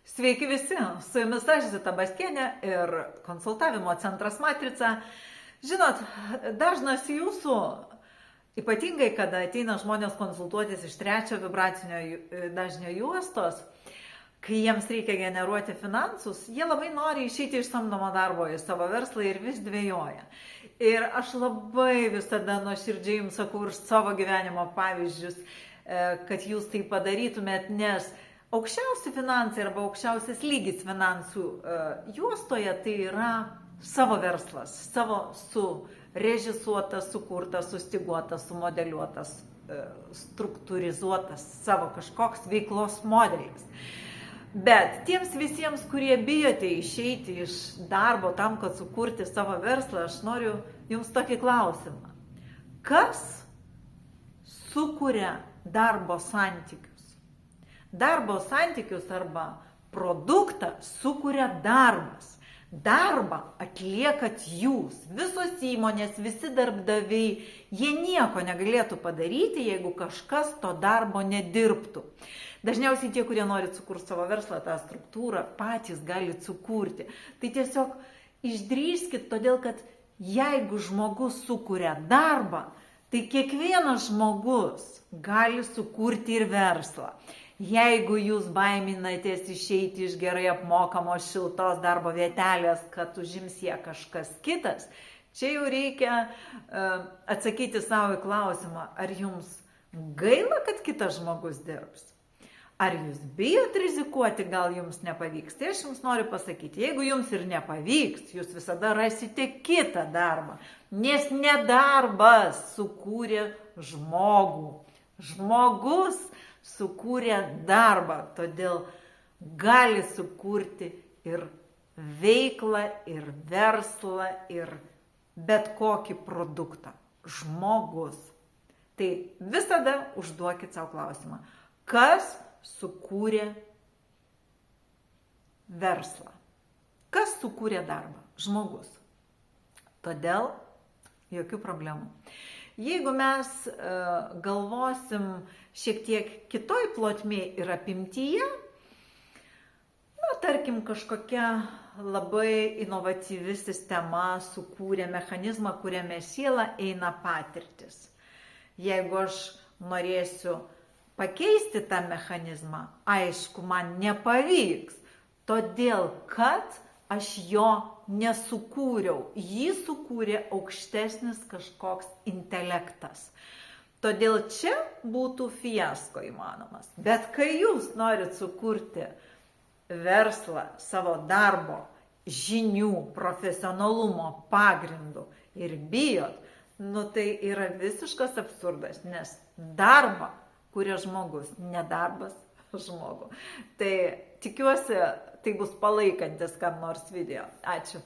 Sveiki visi, su jumis aš Zita Baskienė ir konsultavimo centras Matrica. Žinot, dažnas jūsų, ypatingai kada ateina žmonės konsultuotis iš 3 vibracinio dažnio juostos, kai jiems reikia generuoti finansus, jie labai nori išeiti iš samdomo darbo į savo verslą ir vis dvejoja. Ir aš labai visada nuoširdžiai jums sakau ir savo gyvenimo pavyzdžius, kad jūs tai padarytumėt, nes aukščiausi finansai arba aukščiausias lygis finansų juostoje tai yra savo verslas, savo surežisuotas, sukurtas, sustyguotas, sumodeliuotas, struktūrizuotas savo kažkoks veiklos modelis. Bet tiems visiems, kurie bijote išeiti iš darbo tam, kad sukurti savo verslą, aš noriu jums tokį klausimą. Kas sukuria darbo santykius? Darbo santykius arba produktą sukuria darbas. Darbą atliekat jūs, visos įmonės, visi darbdaviai, jie nieko negalėtų padaryti, jeigu kažkas to darbo nedirbtų. Dažniausiai tie, kurie nori sukurti savo verslą, tą struktūrą, patys gali sukurti. Tai tiesiog išdrįskit, todėl kad jeigu žmogus sukuria darbą, tai kiekvienas žmogus gali sukurti ir verslą. Jeigu jūs baiminatės išeiti iš gerai apmokamos šiltos darbo vietelės, kad užims ją kažkas kitas, čia jau reikia atsakyti savo į klausimą, ar jums gaila, kad kitas žmogus dirbs? Ar jūs bijot rizikuoti, gal jums nepavyks? Tai aš jums noriu pasakyti, jeigu jums ir nepavyks, jūs visada rasite kitą darbą, nes ne darbas sukūrė žmogų. Žmogus sukūrė darbą, todėl gali sukurti ir veiklą, ir verslą, ir bet kokį produktą. Žmogus. Tai visada užduokit savo klausimą. Kas sukūrė verslą? Kas sukūrė darbą? Žmogus. Todėl jokių problemų. Jeigu mes galvosim šiek tiek kitoj plotmėj ir apimtyje, tarkim, kažkokia labai inovatyvi sistema sukūrė mechanizmą, kuriame siela eina patirtis. Jeigu aš norėsiu pakeisti tą mechanizmą, aišku, man nepavyks, todėl kad aš jo nesukūriau. Jį sukūrė aukštesnis kažkoks intelektas. Todėl čia būtų fiasko įmanomas. Bet kai jūs norit sukurti verslą savo darbo, žinių, profesionalumo pagrindų ir bijot, tai yra visiškas absurdas, nes darbą kuria žmogus, ne darbas žmogų. Tai tikiuosi, tai bus palaikantis kam nors video. Ačiū.